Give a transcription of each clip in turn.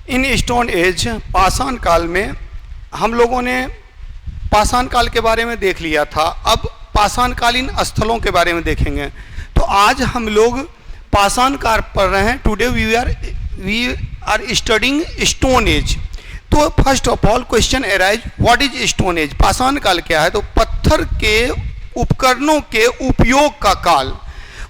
इन stone age पाषाण काल में हम लोगों ने पाषाण काल के बारे में देख लिया था। अब पाषाणकालीन स्थलों के बारे में देखेंगे। तो आज हम लोग पाषाण काल पढ़ रहे हैं। Today we are studying stone age. तो first of all question arise, what is stone age? पाषाण काल क्या है? तो पत्थर के उपकरणों के उपयोग का काल,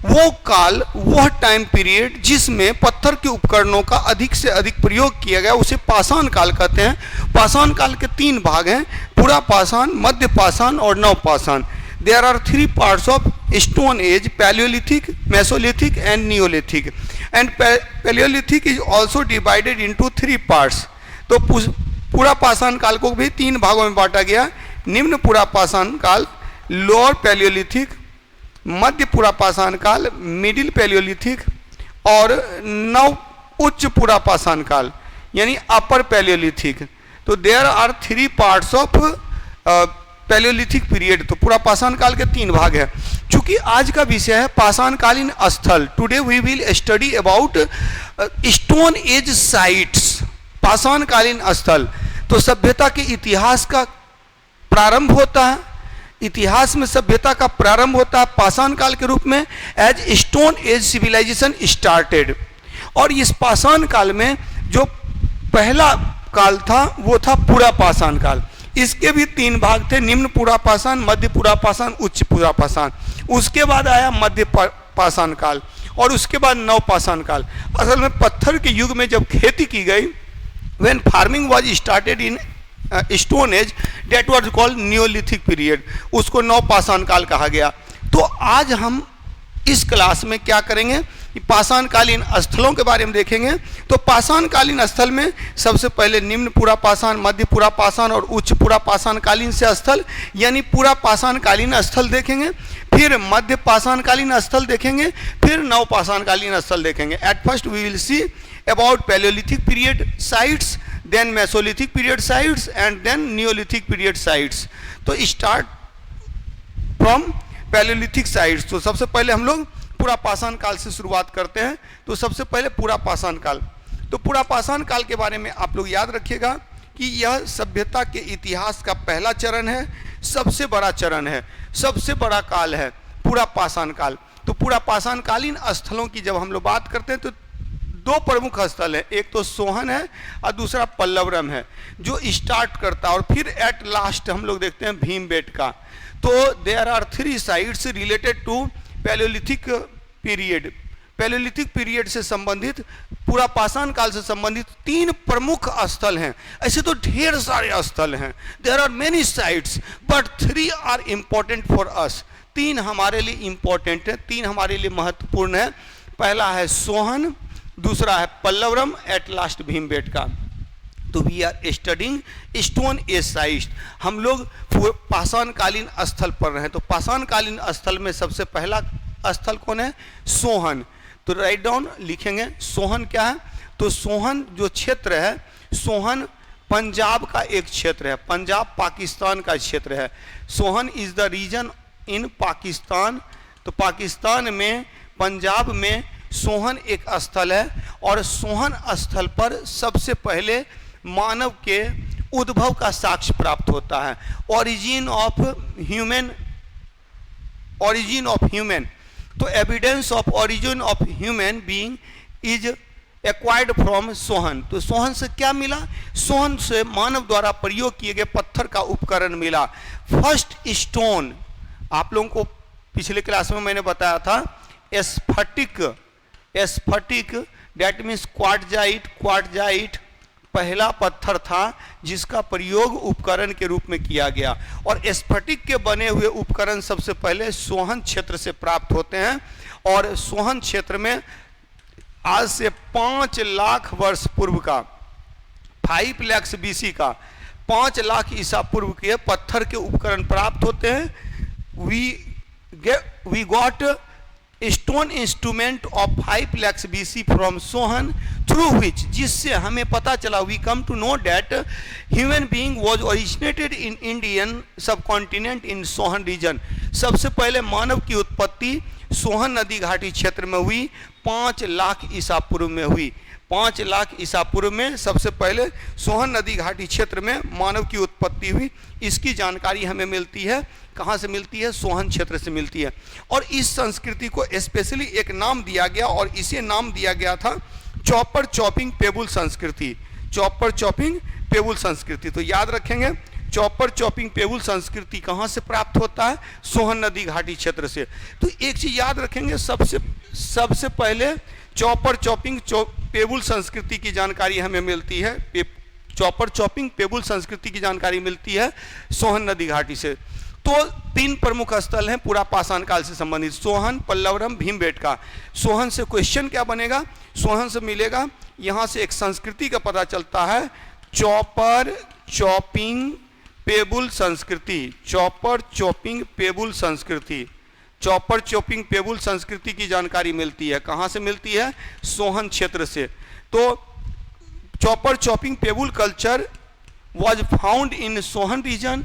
वो काल, वह टाइम पीरियड जिसमें पत्थर के उपकरणों का अधिक से अधिक प्रयोग किया गया, उसे पाषाण काल कहते हैं। पाषाण काल के 3 भाग हैं, पुरा पाषाण, मध्य पाषाण और नव पाषाण। There are 3 parts of stone age, Palaeolithic, Mesolithic and Neolithic. And Palaeolithic is also divided into 3 parts. तो पूरा पाषाण काल को भी 3 भागों में बांटा गया। निम्न पुरा पाषाण काल, लोअर पैलियोलिथिक, मध्य पुरा पाषाण काल, मिडिल पैलियोलिथिक और नव उच्च पुरा पाषाण काल यानी अपर पैलियोलिथिक। तो there are 3 parts of Palaeolithic period. तो पूरा पाषाण काल के 3 भाग है। चूंकि आज का विषय है पाषाणकालीन स्थल, today we will study about stone age sites, पाषाणकालीन स्थल। तो सभ्यता के इतिहास का प्रारंभ होता है, इतिहास में सभ्यता का प्रारंभ होता है पाषाण काल के रूप में, as stone age civilisation started. और इस पाषाण काल में जो पहला काल था वो था पुरा पाषाण काल। इसके भी 3 भाग थे, निम्न पुरा पाषाण, मध्य पुरा पाषाण, उच्च पुरा पाषाण। उसके बाद आया मध्य पाषाण काल और उसके बाद नव पाषाण काल। असल में पत्थर के युग में जब खेती की गई, when farming was started in stone age, that was called neolithic period, उसको नव पाषाण काल कहा गया। तो आज हम इस क्लास में क्या करेंगे, पाषाणकालीन स्थलों के बारे में देखेंगे। तो पाषाणकालीन स्थल में सबसे पहले निम्न पुरा पाषाण, मध्य पुरा पाषाण और उच्च पुरा पाषाणकालीन से स्थल यानी पूरा पाषाणकालीन स्थल देखेंगे, फिर मध्य पाषाणकालीन स्थल देखेंगे, फिर नव पाषाणकालीन स्थल देखेंगे। At first we will see about paleolithic period sites, then Mesolithic period sites and then Neolithic period sites। तो start from Paleolithic sites। तो सबसे पहले हम लोग पूरा पाषाण काल से शुरुआत करते हैं। तो सबसे पहले पूरा पाषाण काल। तो पूरा पाषाण काल के बारे में आप लोग याद रखिएगा कि यह सभ्यता के इतिहास का पहला चरण है, सबसे बड़ा चरण है, सबसे बड़ा काल है पूरा पाषाण काल। तो पूरा पाषाणकालीन स्थलों की जब हम लोग बात करते हैं तो 2 प्रमुख स्थल है, एक तो सोहन है और दूसरा पल्लवरम है जो स्टार्ट करता है, और फिर एट लास्ट हम लोग देखते हैं भीमबेटका। तो there are 3 sites related to paleolithic period. Paleolithic period से संबंधित, पूरा पाषाण काल से संबंधित 3 प्रमुख स्थल हैं। ऐसे तो ढेर सारे स्थल हैं, there are many sites, but 3 are important for us. 3 हमारे लिए इम्पोर्टेंट है, 3 हमारे लिए महत्वपूर्ण है। पहला है सोहन, दूसरा है पल्लवरम, एट लास्ट भीमबेटका। तो we are studying stone age sites. हम लोग पाषाणकालीन स्थल पढ़ रहे हैं। तो पाषाणकालीन स्थल में सबसे पहला स्थल कौन है? सोहन। तो राइट डाउन लिखेंगे सोहन क्या है। तो सोहन जो क्षेत्र है, सोहन पंजाब का एक क्षेत्र है, पंजाब पाकिस्तान का क्षेत्र है। सोहन इज द रीजन इन पाकिस्तान। तो पाकिस्तान में, पंजाब में सोहन एक स्थल है, और सोहन स्थल पर सबसे पहले मानव के उद्भव का साक्ष्य प्राप्त होता है। Origin of human. तो evidence of origin of human being is acquired from Sohan. तो सोहन से क्या मिला? सोहन से मानव द्वारा प्रयोग किए गए पत्थर का उपकरण मिला। फर्स्ट स्टोन, आप लोगों को पिछले क्लास में मैंने बताया था, स्फटिक डेट मीन्स क्वार्टजाइट पहला पत्थर था जिसका प्रयोग उपकरण के रूप में किया गया। और स्फटिक के बने हुए उपकरण सबसे पहले सोहन क्षेत्र से प्राप्त होते हैं। और सोहन क्षेत्र में आज से 5 लाख वर्ष पूर्व का, 5 लाख BC का, 5 लाख ईसा पूर्व के पत्थर के उपकरण प्राप्त होते हैं। We got stone instrument of 5 lakh BC from Sohan, through which, जिससे हमें पता चला, we come to know that human being was originated in Indian subcontinent in Sohan region. सबसे पहले मानव की उत्पत्ति सोहन नदी घाटी क्षेत्र में हुई, 5 लाख ईसा पूर्व में हुई। 5 लाख ईसा पूर्व में सबसे पहले सोहन नदी घाटी क्षेत्र में मानव की उत्पत्ति हुई। इसकी जानकारी हमें मिलती है, कहाँ से मिलती है? सोहन क्षेत्र से मिलती है। और इस संस्कृति को स्पेशली एक नाम दिया गया और इसे नाम दिया गया था चॉपर चॉपिंग पेबुल संस्कृति। चॉपर चॉपिंग पेबुल संस्कृति। तो याद रखेंगे, चॉपर चॉपिंग पेबुल संस्कृति कहाँ से प्राप्त होता है? सोहन नदी घाटी क्षेत्र से। तो एक चीज याद रखेंगे, सबसे पहले चॉपर चॉपिंग पेबुल संस्कृति की जानकारी हमें मिलती है। चॉपर चॉपिंग पेबुल संस्कृति की जानकारी मिलती है सोहन नदी घाटी से। तो 3 प्रमुख स्थल हैं पूरा पाषाण काल से संबंधित, सोहन, पल्लवरम, भीमबेटका। सोहन से क्वेश्चन क्या बनेगा? सोहन से मिलेगा, यहाँ से एक संस्कृति का पता चलता है, चॉपर चॉपिंग पेबुल संस्कृति। चॉपर चॉपिंग पेबुल संस्कृति, चॉपर चॉपिंग पेबुल संस्कृति की जानकारी मिलती है। कहाँ से मिलती है? सोहन क्षेत्र से। तो chopper chopping pebble culture was found in Sohan region.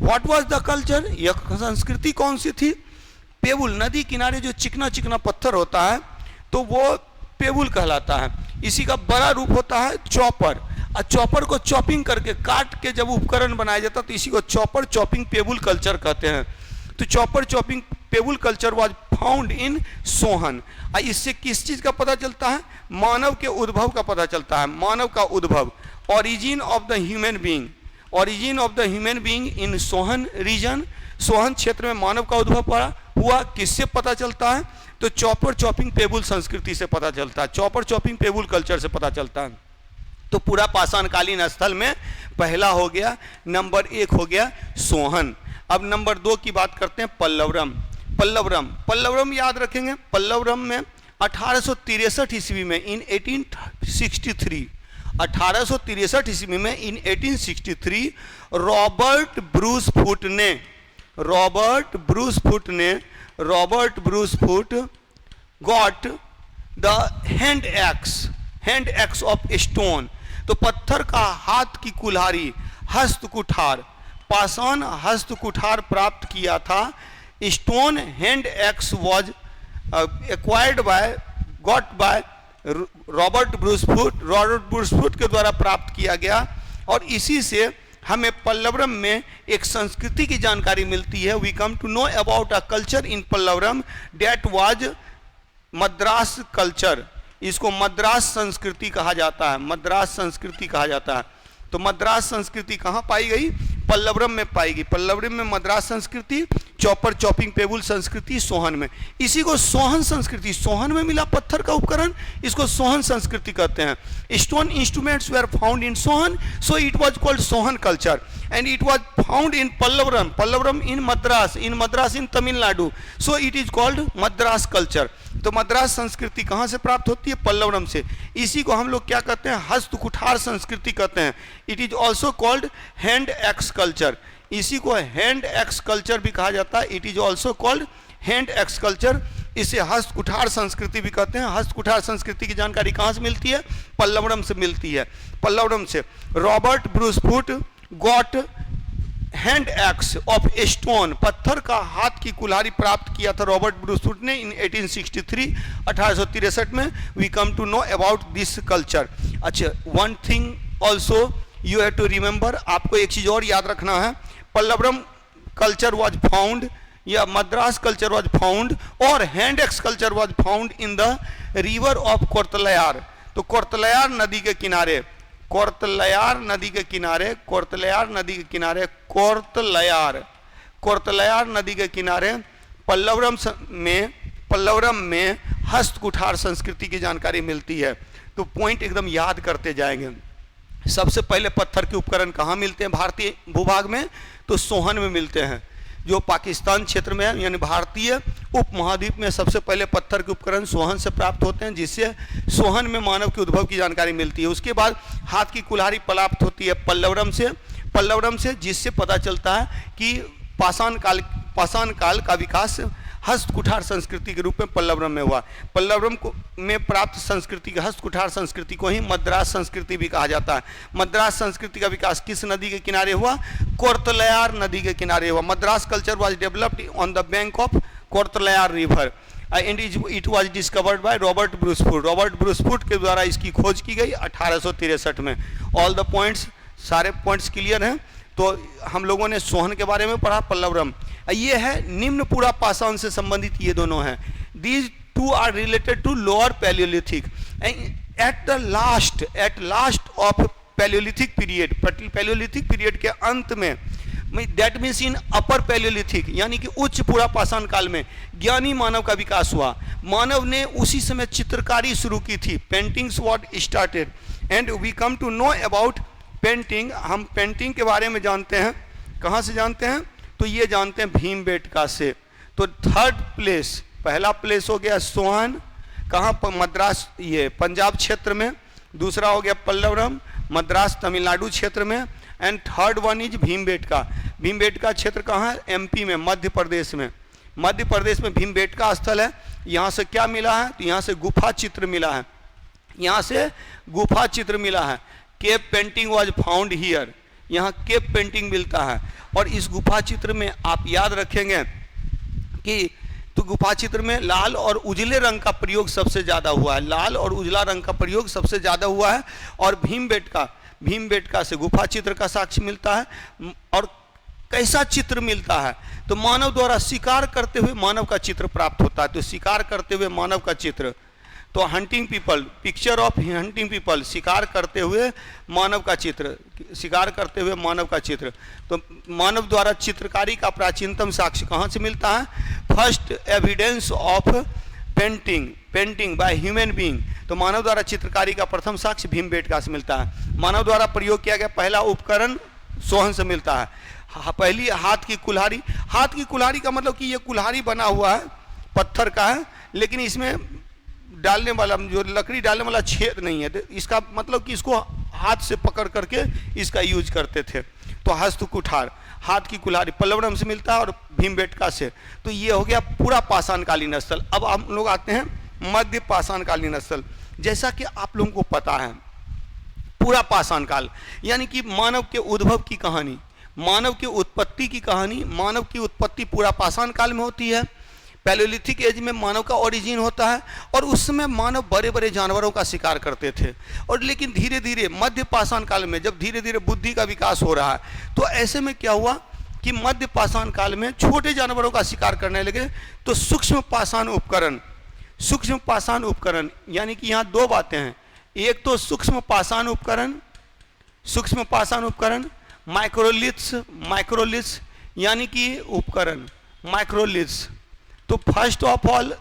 What was the culture? यह संस्कृति कौन सी थी? पेबुल, नदी किनारे जो चिकना चिकना पत्थर होता है तो वो पेबुल कहलाता है। इसी का बड़ा रूप होता है चॉपर, और चॉपर को चॉपिंग करके काट के जब उपकरण बनाया जाता तो इसी को चॉपर चॉपिंग पेबुल कल्चर कहते हैं। तो chopper chopping pebble culture was found in Sohan. इससे किस चीज का पता चलता है? मानव के उद्भव का पता चलता है। मानव का उद्भव, origin of the human being, origin of the human being in Sohan region. Sohan क्षेत्र में मानव का उद्भव हुआ, किससे पता चलता है? तो चॉपर चॉपिंग पेबुल संस्कृति से पता चलता है, चॉपर चॉपिंग पेबुल कल्चर से पता चलता है। तो पूरा पाषाणकालीन स्थल में पहला हो गया, नंबर 1 हो गया सोहन। अब नंबर 2 की बात करते हैं, पल्लवरम। पल्लवरम याद रखेंगे, पल्लवरम में 1863 ईस्वी में इन 1863 1863 ईस्वी में इन 1863 Robert Bruce foot got the hand axe of stone. तो पत्थर का हाथ की कुल्हाड़ी, हस्त कुठार, पाषाण हस्त कुठार प्राप्त किया था। Stone hand axe was acquired got by Robert Bruce foot के द्वारा प्राप्त किया गया। और इसी से हमें पल्लवरम में एक संस्कृति की जानकारी मिलती है। We come to know about a culture in Pallavaram that was Madras culture. इसको मद्रास संस्कृति कहा जाता है, मद्रास संस्कृति कहा जाता है। तो मद्रास संस्कृति कहाँ पाई गई? पल्लवरम में पाई गई। पल्लवरम में मद्रास संस्कृति, चॉपर चॉपिंग पेबुल संस्कृति सोहन में। इसी को सोहन संस्कृति, सोहन में मिला पत्थर का उपकरण, इसको सोहन संस्कृति कहते हैं। Stone instruments were found in Sohan, so it was called Sohan culture. And it was found in Pallavaram in Madras in Tamil Nadu, so it is called Madras culture. तो मद्रास संस्कृति कहाँ से प्राप्त होती है? पल्लवरम से। इसी को हम लोग क्या कहते हैं? हस्त कुठार संस्कृति कहते हैं। It is also called hand axe culture. इसी को हैंड एक्स कल्चर भी कहा जाता है। It is also called hand axe culture. इसे हस्त कुठार संस्कृति भी कहते हैं। हस्त कुठार संस्कृति की जानकारी कहाँ से मिलती है? पल्लवरम से मिलती है। पल्लवरम से Robert Bruce foot got hand axe of stone, पत्थर का हाथ की कुल्हाड़ी प्राप्त किया था रॉबर्ट ब्रूस फुट ने इन 1863 में। We come to know about this culture. अच्छा, one thing also you have to remember, आपको एक चीज और याद रखना है। पल्लवरम कल्चर वॉज फाउंड या मद्रास कल्चर वॉज फाउंड और hand axe culture was found in the river of Kortallayar. तो कोर्तलयार नदी के किनारे, कोर्तलयार नदी के किनारे पल्लवरम में हस्त कुठार संस्कृति की जानकारी मिलती है। तो पॉइंट एकदम याद करते जाएंगे। सबसे पहले पत्थर के उपकरण कहाँ मिलते हैं भारतीय भूभाग में? तो सोहन में मिलते हैं, जो पाकिस्तान क्षेत्र में है, यानी भारतीय उपमहाद्वीप में सबसे पहले पत्थर के उपकरण सोहन से प्राप्त होते हैं, जिससे सोहन में मानव के उद्भव की जानकारी मिलती है। उसके बाद हाथ की कुल्हाड़ी प्राप्त होती है पल्लवरम से, जिससे पता चलता है कि पाषाण काल का विकास हस्त कुठार संस्कृति के रूप में पल्लवरम में हुआ। पल्लवरम में प्राप्त संस्कृति, हस्त कुठार संस्कृति को ही मद्रास संस्कृति भी कहा जाता है। मद्रास संस्कृति का विकास किस नदी के किनारे हुआ? कोर्तलयार नदी के किनारे हुआ। Madras culture was developed on the bank of Kortallayar river. And it was discovered by Robert Bruce Foote. Robert Bruce Foote के द्वारा इसकी खोज की गई 1863 में। ऑल द पॉइंट्स, सारे पॉइंट्स क्लियर हैं। तो हम लोगों ने सोहन के बारे में पढ़ा, पल्लवरम ये है, निम्न पूरा पाषाण से संबंधित ये दोनों हैं। These two are related to lower paleolithic at last of Palaeolithic period, paleolithic period के अंत में, that means in upper paleolithic, यानी कि उच्च पूरा पाषाण काल में ज्ञानी मानव का विकास हुआ। मानव ने उसी समय चित्रकारी शुरू की थी, paintings what started and we come to know about painting. हम पेंटिंग के बारे में जानते हैं, कहाँ से जानते हैं? तो ये जानते हैं भीमबेटका से। तो थर्ड प्लेस, पहला प्लेस हो गया सोहन, कहाँ पर? मद्रास, ये पंजाब क्षेत्र में। दूसरा हो गया पल्लवरम, मद्रास तमिलनाडु क्षेत्र में। And third one is Bhimbetka. Bhimbetka क्षेत्र कहाँ है? एमपी में, मध्य प्रदेश में। मध्य प्रदेश में भीमबेटका स्थल है। यहाँ से क्या मिला है? तो यहाँ से गुफा चित्र मिला है, यहाँ से गुफा चित्र मिला है। Cave painting was found here, यहाँ केव पेंटिंग मिलता है। और इस गुफा चित्र में आप याद रखेंगे कि तो गुफा चित्र में लाल और उजले रंग का प्रयोग सबसे ज़्यादा हुआ है, लाल और उजला रंग का प्रयोग सबसे ज़्यादा हुआ है। और भीमबेटका से गुफा चित्र का साक्ष्य मिलता है। और कैसा चित्र मिलता है? तो मानव द्वारा शिकार करते हुए मानव का चित्र प्राप्त होता है। तो शिकार करते हुए मानव का चित्र, तो hunting people, picture of hunting people, शिकार करते हुए मानव का चित्र, शिकार करते हुए मानव का चित्र। तो मानव द्वारा चित्रकारी का प्राचीनतम साक्ष्य कहाँ से मिलता है? First evidence of painting by human being. तो मानव द्वारा चित्रकारी का प्रथम साक्ष्य भीमबेटका से मिलता है। मानव द्वारा प्रयोग किया गया पहला उपकरण सोहन से मिलता है। पहली हाथ की कुल्हाड़ी। हाथ की कुल्हाड़ी का मतलब कि ये कुल्हाड़ी बना हुआ है, पत्थर का है, लेकिन इसमें डालने वाला, जो लकड़ी डालने वाला छेद नहीं है। इसका मतलब कि इसको हाथ से पकड़ करके इसका यूज करते थे। तो हस्त कुठार, हाथ की कुल्हाड़ी पल्लवरम से मिलता है और भीमबेटका से। तो ये हो गया पूरा पाषाणकालीन स्थल। अब हम लोग आते हैं मध्य पाषाणकालीन स्थल। जैसा कि आप लोगों को पता है, पूरा पाषाण काल यानी कि मानव के उद्भव की कहानी, मानव की उत्पत्ति की कहानी। मानव की उत्पत्ति पूरा पाषाण काल में होती है। पैलियोलिथिक एज में मानव का ओरिजिन होता है और उस समय मानव बड़े बड़े जानवरों का शिकार करते थे। और लेकिन धीरे धीरे मध्य पाषाण काल में जब धीरे धीरे बुद्धि का विकास हो रहा है, तो ऐसे में क्या हुआ कि मध्य पाषाण काल में छोटे जानवरों का शिकार करने लगे। तो सूक्ष्म पाषाण उपकरण यानी कि यहाँ दो बातें हैं। एक तो सूक्ष्म पाषाण उपकरण, माइक्रोलिथ्स यानी कि उपकरण माइक्रोलिथ्स। तो फर्स्ट ऑफ ऑल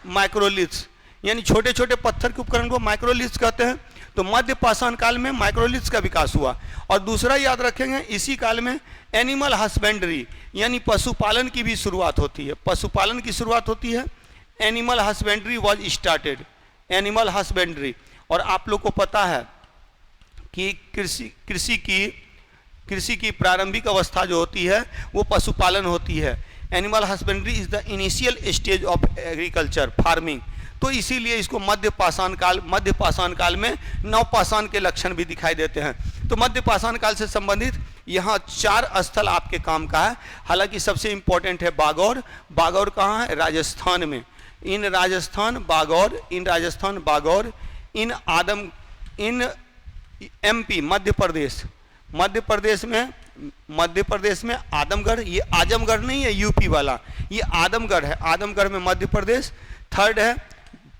माइक्रोलिथ्स यानी छोटे छोटे पत्थर के उपकरण को माइक्रोलिथ्स कहते हैं। तो मध्य पाषाण काल में माइक्रोलिथ्स का विकास हुआ। और दूसरा याद रखेंगे, इसी काल में एनिमल हस्बेंड्री यानी पशुपालन की भी शुरुआत होती है। पशुपालन की शुरुआत होती है, animal husbandry was started, animal husbandry. और आप लोग को पता है कि कृषि की प्रारंभिक अवस्था जो होती है वो पशुपालन होती है। Animal husbandry is the initial stage of agriculture farming. तो इसीलिए इसको मध्य पाषाण काल में नवपाषाण के लक्षण भी दिखाई देते हैं। तो मध्य पाषाण काल से संबंधित यहाँ 4 स्थल आपके काम का है। हालांकि सबसे इंपॉर्टेंट है बागौर। बागौर कहाँ है? राजस्थान में। इन राजस्थान बागौर, इन एमपी मध्य प्रदेश में आदमगढ़। ये आजमगढ़ नहीं है यूपी वाला, ये आदमगढ़ है। आदमगढ़ में मध्य प्रदेश। थर्ड है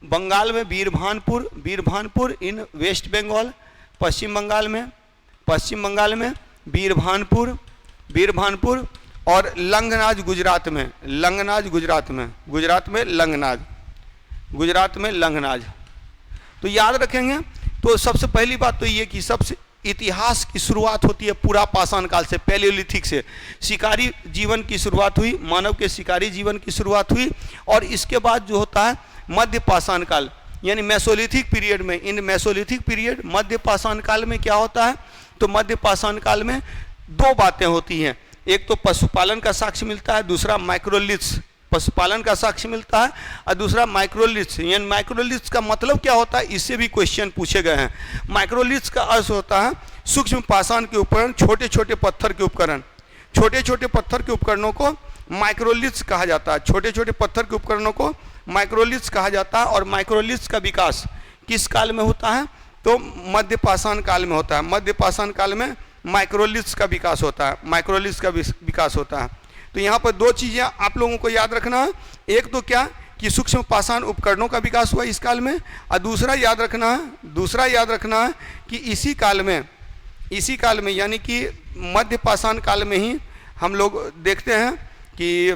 बंगाल में बीरभानपुर इन वेस्ट बंगाल। पश्चिम बंगाल में बीरभानपुर और लंगनाज गुजरात में लंगनाज। तो याद रखेंगे। तो सबसे पहली बात तो ये कि सबसे इतिहास की शुरुआत होती है पूरा पाषाण काल से, पैलियोलिथिक से। शिकारी जीवन की शुरुआत हुई, मानव के शिकारी जीवन की शुरुआत हुई। और इसके बाद जो होता है मध्य पाषाण काल यानी मेसोलिथिक पीरियड में। इन मेसोलिथिक पीरियड मध्य पाषाण काल में क्या होता है? तो मध्य पाषाण काल में 2 बातें होती हैं। एक तो पशुपालन का साक्ष्य मिलता है, दूसरा माइक्रोलिथ्स, पशुपालन का साक्ष्य मिलता है, और दूसरा माइक्रोलिथ्स। यानी माइक्रोलिथ्स का मतलब क्या होता है, इससे भी क्वेश्चन पूछे गए हैं। माइक्रोलिथ्स का अर्थ होता है सूक्ष्म पाषाण के उपकरण, छोटे छोटे पत्थर के उपकरण। छोटे छोटे पत्थर के उपकरणों को माइक्रोलिथ्स कहा जाता है। छोटे छोटे पत्थर के उपकरणों को माइक्रोलिथ्स कहा जाता है। और माइक्रोलिथ्स का विकास किस काल में होता है? तो मध्य पाषाण काल में होता है। मध्य पाषाण काल में माइक्रोलिथ्स का विकास होता है, माइक्रोलिथ्स का विकास होता है। तो यहाँ पर दो चीज़ें आप लोगों को याद रखना है। एक तो क्या कि सूक्ष्म पाषाण उपकरणों का विकास हुआ इस काल में, और दूसरा याद रखना है कि इसी काल में यानी कि मध्य पाषाण काल में ही हम लोग देखते हैं कि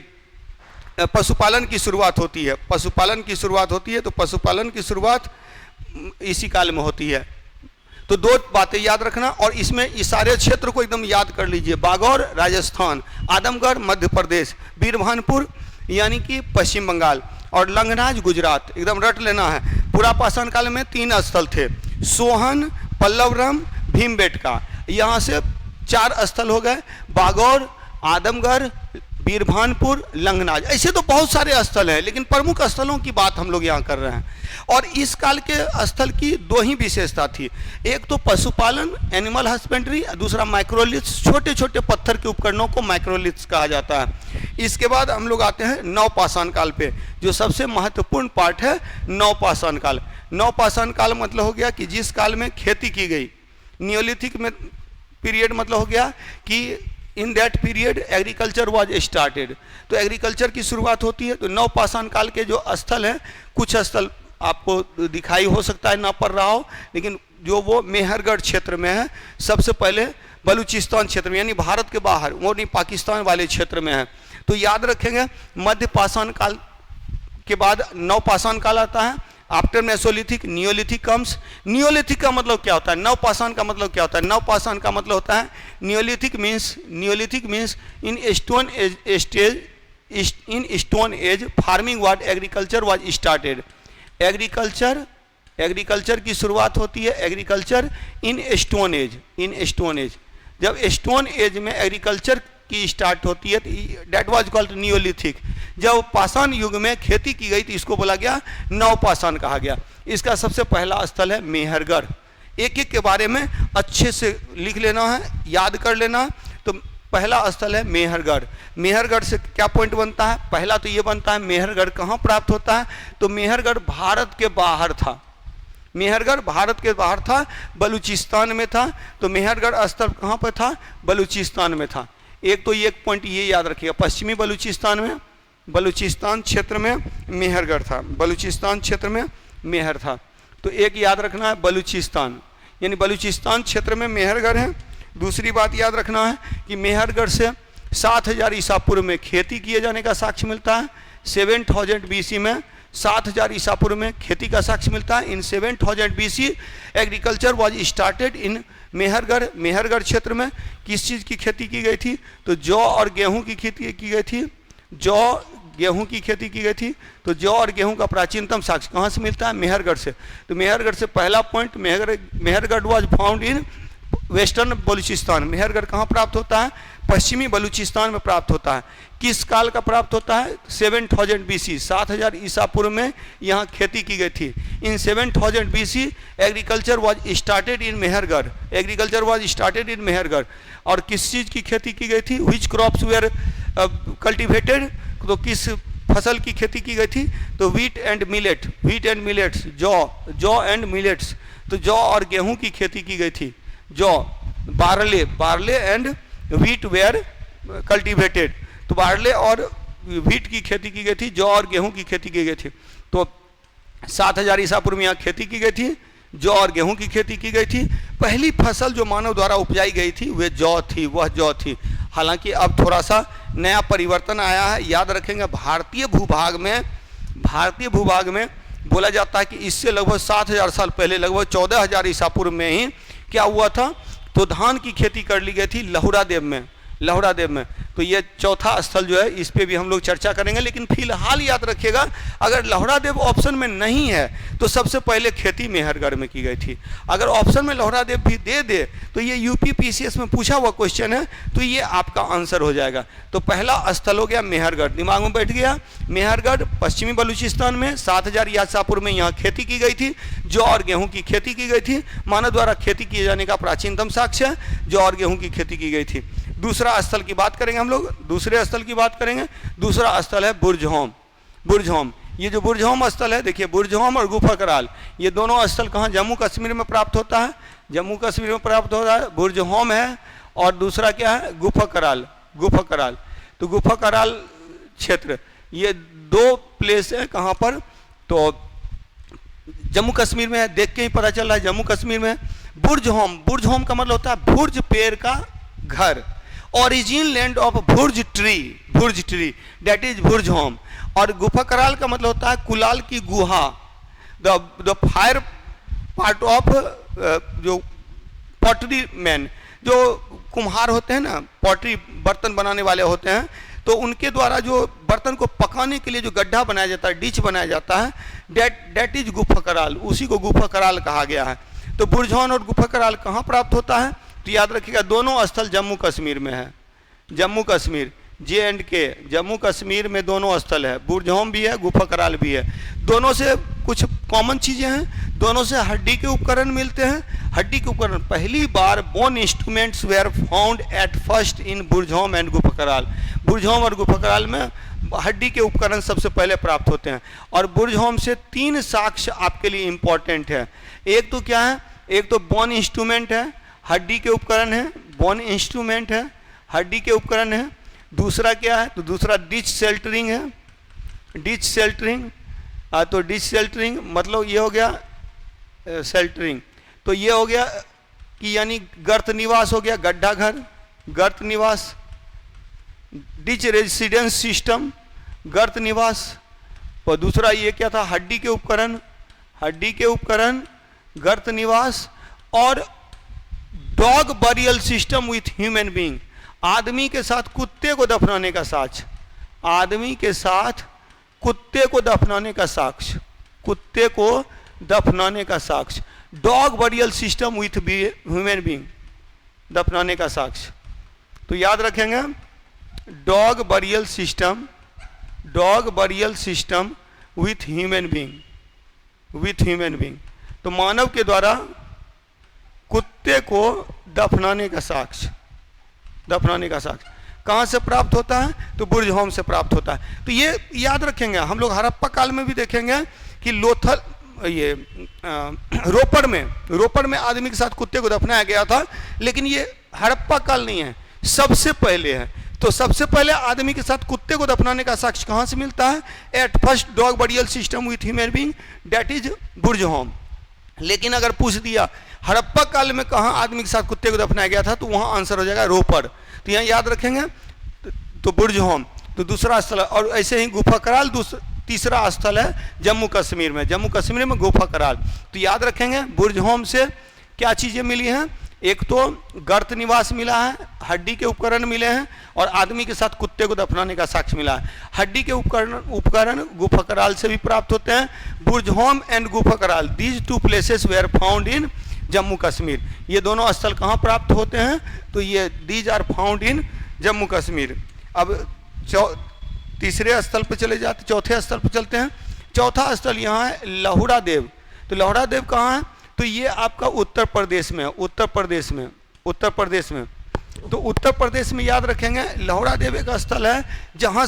पशुपालन की शुरुआत होती है। तो पशुपालन की शुरुआत इसी काल में होती है। तो दो बातें याद रखना, और इसमें इस सारे क्षेत्र को एकदम याद कर लीजिए। बागौर राजस्थान, आदमगढ़ मध्य प्रदेश, बीरभानपुर यानी कि पश्चिम बंगाल, और लंगनाज गुजरात। एकदम रट लेना है। पूरा पाषाण काल में 3 स्थल थे, सोहन, पल्लवरम, भीमबेटका। यहाँ से 4 स्थल हो गए, बागौर, आदमगढ़, बीरभानपुर, लंगनाज। ऐसे तो बहुत सारे स्थल हैं, लेकिन प्रमुख स्थलों की बात हम लोग यहाँ कर रहे हैं। और इस काल के स्थल की 2 ही विशेषता थी, एक तो पशुपालन एनिमल हस्बेंड्री, दूसरा माइक्रोलिथ्स, छोटे छोटे पत्थर के उपकरणों को माइक्रोलिथ्स कहा जाता है। इसके बाद हम लोग आते हैं नवपाषाण काल पे, जो सबसे महत्वपूर्ण पार्ट है नवपाषाण काल। नवपाषाण काल मतलब हो गया कि जिस काल में खेती की गई। नियोलिथिक में पीरियड मतलब हो गया कि in that period agriculture was started, तो एग्रीकल्चर की शुरुआत होती है। तो नवपाषाण काल के जो स्थल हैं, कुछ स्थल आपको दिखाई हो सकता है ना पड़ रहा हो, लेकिन जो वो मेहरगढ़ क्षेत्र में है, सबसे पहले बलूचिस्तान क्षेत्र में, यानी भारत के बाहर, वो नहीं पाकिस्तान वाले क्षेत्र में है। तो याद रखेंगे मध्य पाषाण काल के बाद नवपाषाण काल आता है। After Mesolithic Neolithic comes. Neolithic का मतलब क्या होता है? नवपाषाण का मतलब क्या होता है? नवपाषाण का मतलब होता है neolithic means in stone age farming what agriculture was started. Agriculture की शुरुआत होती है, एग्रीकल्चर इन स्टोन एज। जब स्टोन एज में एग्रीकल्चर की स्टार्ट होती है, डेट वाज कॉल्ड नियोलिथिक। जब पाषाण युग में खेती की गई तो इसको बोला गया नवपाषाण कहा गया। इसका सबसे पहला स्थल है मेहरगढ़। एक एक के बारे में अच्छे से लिख लेना है, याद कर लेना। तो पहला स्थल है मेहरगढ़। मेहरगढ़ से क्या पॉइंट बनता है? पहला तो ये बनता है मेहरगढ़ कहाँ प्राप्त होता है? तो मेहरगढ़ भारत के बाहर था। मेहरगढ़ भारत के बाहर था, बलूचिस्तान में था। तो मेहरगढ़ स्थल कहाँ पर था? बलूचिस्तान में था। एक तो ये पॉइंट ये याद रखिएगा, पश्चिमी बलूचिस्तान क्षेत्र में मेहरगढ़ था, बलूचिस्तान क्षेत्र में मेहर था। तो एक याद रखना है बलूचिस्तान, यानी बलूचिस्तान क्षेत्र में मेहरगढ़ है। दूसरी बात याद रखना है कि मेहरगढ़ से 7000 ईसा पूर्व में खेती किए जाने का साक्ष्य मिलता है। 7000 BC में 7000 ईसा पूर्व में खेती का साक्ष्य मिलता है। इन 7000 BC एग्रीकल्चर वाज स्टार्टेड इन मेहरगढ़ क्षेत्र में किस चीज़ की खेती की गई थी? तो जौ और गेहूं की खेती की गई थी। तो जौ और गेहूं का प्राचीनतम साक्ष्य कहाँ से मिलता है? मेहरगढ़ से। तो मेहरगढ़ से पहला point, Mehrgarh was found in western Balochistan. Mehrgarh कहाँ प्राप्त होता है? पश्चिमी बलूचिस्तान में प्राप्त होता है। किस काल का प्राप्त होता है? 7000 BC, 7000 ईसा पूर्व में यहाँ खेती की गई थी। इन 7000 BC एग्रीकल्चर वाज स्टार्टेड इन मेहरगढ़। और किस चीज़ की खेती की गई थी? विच क्रॉप्स वेयर कल्टिवेटेड, तो किस फसल की खेती की गई थी? तो व्हीट एंड मिलेट्स, जौ एंड मिलेट्स। तो जौ और गेहूं की खेती की गई थी। जौ, barley and wheat were cultivated. तो बार्ले और व्हीट की खेती की गई थी, जौ और गेहूं की खेती की गई थी। तो 7000 ईसा पूर्व में यहाँ खेती की गई थी, जौ और गेहूं की खेती की गई थी। पहली फसल जो मानव द्वारा उपजाई गई थी वह जौ थी। हालांकि अब थोड़ा सा नया परिवर्तन आया है, याद रखेंगे। भारतीय भूभाग में बोला जाता है कि इससे लगभग 7000 साल पहले, लगभग 14000 ईसा पूर्व में ही क्या हुआ था? तो धान की खेती कर ली गई थी लहुरा देव में। तो ये चौथा स्थल जो है, इस पे भी हम लोग चर्चा करेंगे। लेकिन फिलहाल याद रखिएगा, अगर लहुरा देव ऑप्शन में नहीं है तो सबसे पहले खेती मेहरगढ़ में की गई थी। अगर ऑप्शन में लहुरा देव भी दे दे तो ये यूपी PCS में पूछा हुआ क्वेश्चन है, तो ये आपका आंसर हो जाएगा। तो पहला स्थल हो गया मेहरगढ़, दिमाग में बैठ गया। मेहरगढ़ पश्चिमी बलूचिस्तान में 7000 ईसा पूर्व में यहाँ खेती की गई थी, जौ और गेहूँ की खेती की गई थी। मानव द्वारा खेती किए जाने का प्राचीनतम साक्ष्य है, जौ और गेहूँ की खेती की गई थी। दूसरा स्थल की बात करेंगे हम लोग, दूसरे स्थल की बात करेंगे। दूसरा स्थल है बुर्जहोम। ये जो बुरजहोम स्थल है, देखिए बुरजहोम और गुफा कराल, ये दोनों स्थल कहाँ जम्मू कश्मीर में प्राप्त होता है, जम्मू कश्मीर में प्राप्त होता है। बुरजहोम है और दूसरा क्या है, गुफा कराल, गुफा कराल। तो गुफा कराल क्षेत्र, ये दो प्लेस है कहाँ पर, तो जम्मू कश्मीर में है, देख के ही पता चल रहा है जम्मू कश्मीर में। बुरजहोम, बुरजहोम का मतलब होता है भुर्ज पेड़ का घर, origin land of bhurj tree, bhurj tree that is Burzahom. और गुफा कराल का मतलब होता है कुलाल की गुहा, द फायर पार्ट ऑफ जो पॉटरी मैन, जो कुम्हार होते हैं ना, पॉटरी बर्तन बनाने वाले होते हैं, तो उनके द्वारा जो बर्तन को पकाने के लिए जो गड्ढा बनाया जाता है, डिच बनाया जाता है, डेट इज गुफा कराल, उसी को गुफा कराल कहा गया है। तो बुरजहोम और गुफा कराल कहाँ प्राप्त होता है, तो याद रखिएगा दोनों स्थल जम्मू कश्मीर में है, जम्मू कश्मीर J&K, जम्मू कश्मीर में दोनों स्थल है, बुरजहोम भी है, गुफा कराल भी है। दोनों से कुछ कॉमन चीज़ें हैं, दोनों से हड्डी के उपकरण मिलते हैं। हड्डी के उपकरण पहली बार bone instruments were found at first in Burzahom and Gufkral, Burzahom और गुफा कराल में हड्डी के उपकरण सबसे पहले प्राप्त होते हैं। और बुरजहोम से 3 साक्ष्य आपके लिए इंपॉर्टेंट है। एक तो क्या है, एक तो बोन इंस्ट्रूमेंट है, हड्डी के उपकरण है, बोन इंस्ट्रूमेंट है, हड्डी के उपकरण है। दूसरा क्या है, तो दूसरा डिच शेल्टरिंग है, डिच शेल्टरिंग। तो डिच शेल्टरिंग मतलब ये हो गया शेल्टरिंग, तो ये हो गया कि यानी गर्त निवास हो गया, गड्ढा घर, गर्त निवास। डिच रेजिडेंस सिस्टम, गर्त निवास। और दूसरा ये क्या था, हड्डी के उपकरण, हड्डी के उपकरण, गर्त निवास। और dog burial system with human being, आदमी के साथ कुत्ते को दफनाने का साक्ष्य, आदमी के साथ कुत्ते को दफनाने का साक्ष्य, कुत्ते को दफनाने का साक्ष्य। Dog burial system with human being, दफनाने का साक्ष्य। तो याद रखेंगे dog burial system, dog burial system with human being, with human being. तो मानव के द्वारा कुत्ते को दफनाने का साक्ष्य, दफनाने का साक्ष्य कहाँ से प्राप्त होता है, तो बुरजहोम से प्राप्त होता है। तो ये याद रखेंगे। हम लोग हड़प्पा काल में भी देखेंगे कि लोथल, ये रोपड़ में आदमी के साथ कुत्ते को दफनाया गया था, लेकिन ये हड़प्पा काल नहीं है, सबसे पहले है। तो सबसे पहले आदमी के साथ कुत्ते को दफनाने का साक्ष्य कहाँ से मिलता है, at first dog burial system with human being that is Burzahom. लेकिन अगर पूछ दिया हड़प्पा काल में कहाँ आदमी के साथ कुत्ते को दफनाया गया था, तो वहाँ आंसर हो जाएगा रोपड़। तो यहाँ याद रखेंगे तो बुरजहोम तो दूसरा स्थल है। और ऐसे ही गुफा कराल तीसरा स्थल है जम्मू कश्मीर में, जम्मू कश्मीर में गुफा कराल। तो याद रखेंगे बुरजहोम से क्या चीज़ें मिली हैं, एक तो गर्त निवास मिला है, हड्डी के उपकरण मिले हैं, और आदमी के साथ कुत्ते को दफनाने का साक्ष्य मिला है। हड्डी के उपकरण गुफा कराल से भी प्राप्त होते हैं। Burzahom and Gufkral, these 2 places were found in Jammu Kashmir. ये दोनों स्थल कहाँ प्राप्त होते हैं, तो ये these are found in Jammu Kashmir. अब तीसरे स्थल पर चले जाते, चौथे स्थल पर चलते हैं। चौथा स्थल यहाँ है लहुड़ा देव। तो लहुड़ा देव कहाँ है, तो ये आपका उत्तर प्रदेश में है, उत्तर प्रदेश में, उत्तर प्रदेश में। तो उत्तर प्रदेश में याद रखेंगे लहुड़ा देव एक स्थल है जहाँ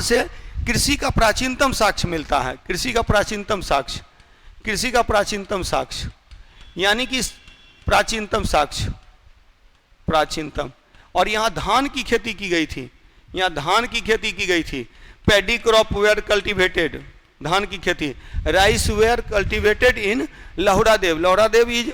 से कृषि का प्राचीनतम साक्ष्य मिलता है, कृषि का प्राचीनतम साक्ष्य, कृषि का प्राचीनतम साक्ष्य, यानी कि प्राचीनतम साक्ष्य, प्राचीनतम। और यहाँ धान की खेती की गई थी, यहाँ धान की खेती की गई थी। पैडी क्रॉप वेयर कल्टिवेटेड, धान की खेती। Rice were cultivated in Lahuradewa. Lahuradewa is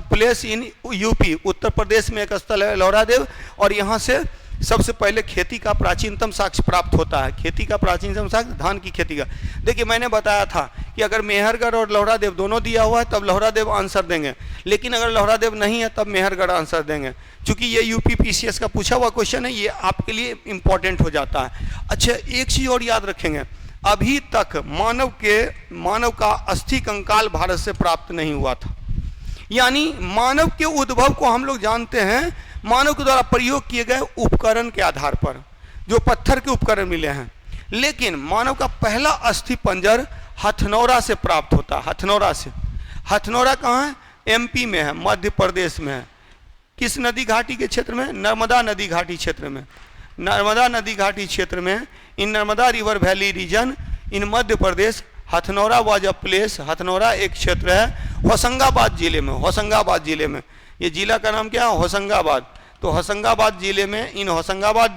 place in UP, Uttar Pradesh में एक स्थल है लहुड़ा देव। और यहाँ से सबसे पहले खेती का प्राचीनतम साक्ष्य प्राप्त होता है, खेती का प्राचीनतम साक्ष्य धान की खेती का। देखिए मैंने बताया था कि अगर मेहरगढ़ और लहुड़ा देव दोनों दिया हुआ है तब लहुड़ा देव आंसर देंगे, लेकिन अगर लहुड़ा देव नहीं है तब मेहरगढ़ आंसर देंगे। चूंकि ये यूपी पीसीएस का पूछा हुआ क्वेश्चन है, ये आपके लिए इंपॉर्टेंट हो जाता है। अच्छा एक चीज़ और याद रखेंगे, अभी तक मानव का अस्थि कंकाल भारत से प्राप्त नहीं हुआ था। यानी मानव के उद्भव को हम लोग जानते हैं मानव के द्वारा प्रयोग किए गए उपकरण के आधार पर, जो पत्थर के उपकरण मिले हैं। लेकिन मानव का पहला अस्थि पंजर हथनौरा से प्राप्त होता है, हथनौरा से। हथनौरा कहाँ है, एमपी में है, मध्य प्रदेश में है। किस नदी घाटी के क्षेत्र में, नर्मदा नदी घाटी क्षेत्र में, नर्मदा नदी घाटी क्षेत्र में in Narmada river valley region in Madhya Pradesh. Hathnora was a place, Hathnora एक क्षेत्र है होशंगाबाद जिले में। होशंगाबाद जिले में, ये जिला का नाम क्या है? होशंगाबाद। तो होशंगाबाद जिले में, इन होशंगाबाद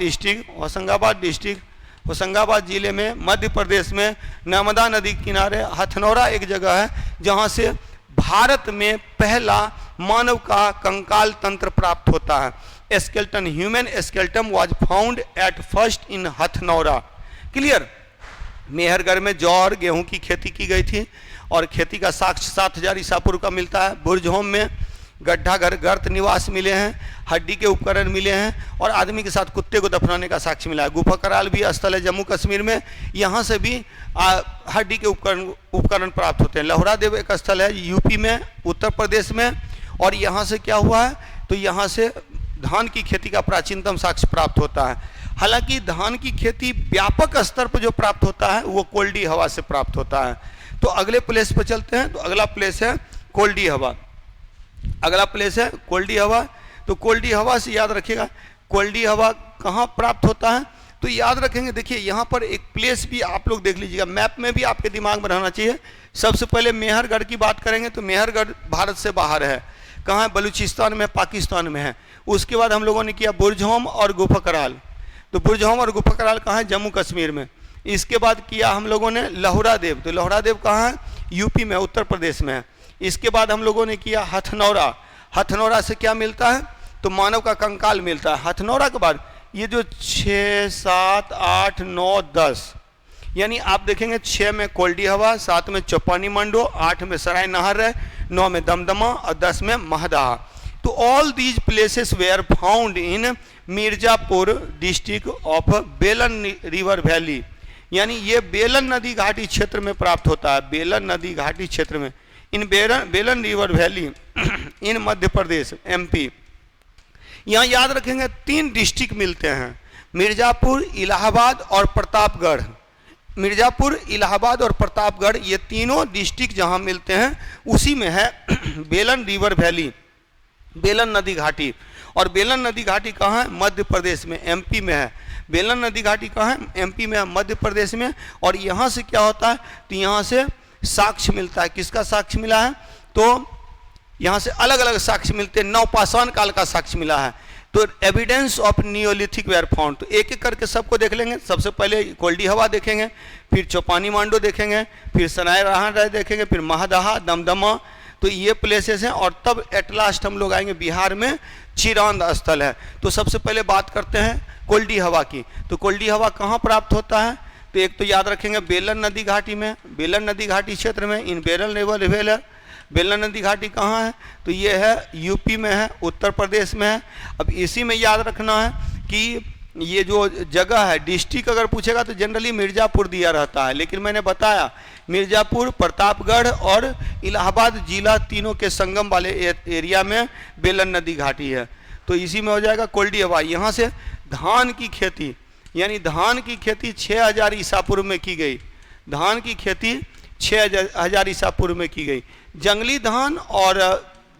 जिले में मध्य प्रदेश में नर्मदा नदी के किनारे हथनौरा एक जगह है जहाँ से भारत में पहला मानव का कंकाल तंत्र प्राप्त होता है। Skeleton, human skeleton was found at first in Hathnora. Clear? Mehrgarh में जौ और गेहूं की खेती की गई थी और खेती का साक्ष्य 7000 ईसा पूर्व का मिलता है। बुर्जहोम में गड्ढा घर गर्त निवास मिले हैं, हड्डी के उपकरण मिले हैं और आदमी के साथ कुत्ते को दफनाने का साक्ष्य मिला है। गुफा कराल भी स्थल है जम्मू कश्मीर में, यहाँ से भी हड्डी के उपकरण प्राप्त होते हैं। लहुरा देव एक स्थल है यूपी में, उत्तर प्रदेश में, और यहाँ से क्या हुआ है? तो यहाँ से धान की खेती का प्राचीनतम साक्ष्य प्राप्त होता है। हालांकि धान की खेती व्यापक स्तर पर जो प्राप्त होता है वो कोल्डी हवा से प्राप्त होता है। तो अगले प्लेस पर चलते हैं। तो अगला प्लेस है कोल्डी हवा। अगला प्लेस है कोल्डी हवा। तो कोल्डी हवा से याद रखिएगा कोल्डी हवा कहाँ प्राप्त होता है। तो याद रखेंगे, देखिए यहाँ पर एक प्लेस भी आप लोग देख लीजिएगा, मैप में भी आपके दिमाग में रहना चाहिए। सबसे पहले मेहरगढ़ की बात करेंगे तो मेहरगढ़ भारत से बाहर है। कहाँ है? बलूचिस्तान में, पाकिस्तान में है। उसके बाद हम लोगों ने किया बुर्जहोम और गुफा कराल। तो बुर्जहोम और गुफा कराल कहाँ है? जम्मू कश्मीर में। इसके बाद किया हम लोगों ने लहुरा देव। तो लहुरा देव कहाँ है? यूपी में, उत्तर प्रदेश में है। इसके बाद हम लोगों ने किया हथनौरा। हथनौरा से क्या मिलता है? तो मानव का कंकाल मिलता है। हथनौरा के बाद ये जो 6, 7, 8, 9, 10, यानी आप देखेंगे 6 में कोल्डी हवा, 7 में चौपानी मंडो, 8 में सराय नहर है, 9 में दमदमा और 10 में महदहा। तो all these places were found in Mirzapur district of Belan river valley, यानी ये बेलन नदी घाटी क्षेत्र में प्राप्त होता है। बेलन नदी घाटी क्षेत्र में, इन बेलन river valley in Madhya Pradesh, MP. यहाँ याद रखेंगे 3 डिस्ट्रिक्ट मिलते हैं, मिर्जापुर, इलाहाबाद और प्रतापगढ़। मिर्जापुर, इलाहाबाद और प्रतापगढ़, ये तीनों डिस्ट्रिक्ट जहाँ मिलते हैं उसी में है बेलन रिवर वैली, बेलन नदी घाटी। और बेलन नदी घाटी कहाँ है? मध्य प्रदेश में, एमपी में है। बेलन नदी घाटी कहाँ है? एमपी में है, मध्य प्रदेश में। और यहाँ से क्या होता है? तो यहाँ से साक्ष्य मिलता है। किसका साक्ष्य मिला है? तो यहाँ से अलग अलग साक्ष्य मिलते हैं। नवपाषाण काल का साक्ष्य मिला है। तो evidence of neolithic were found. तो एक एक करके सबको देख लेंगे। सबसे पहले कोल्डी हवा देखेंगे, फिर चौपानी मांडो देखेंगे, फिर सनाय राय देखेंगे, फिर महदहा, दमदमा। तो ये प्लेसेस हैं। और तब एट लास्ट हम लोग आएंगे बिहार में चिरांद स्थल है। तो सबसे पहले बात करते हैं कोल्डी हवा की। तो कोल्डी हवा कहाँ प्राप्त होता है? तो एक तो याद रखेंगे बेलन नदी घाटी में, बेलन नदी घाटी क्षेत्र में, इन बेलन रिवर वैली। बेलन नदी घाटी कहाँ है? तो ये है यूपी में है, उत्तर प्रदेश में है। अब इसी में याद रखना है कि ये जो जगह है, डिस्ट्रिक्ट अगर पूछेगा तो जनरली मिर्ज़ापुर दिया रहता है, लेकिन मैंने बताया मिर्ज़ापुर, प्रतापगढ़ और इलाहाबाद जिला तीनों के संगम वाले एरिया में बेलन नदी घाटी है। तो इसी में हो जाएगा कोल्डी हवा। यहाँ से धान की खेती, यानी धान की खेती 6000 ईसा पूर्व में की गई। धान की खेती 6000 ईसा पूर्व में की गई। जंगली धान और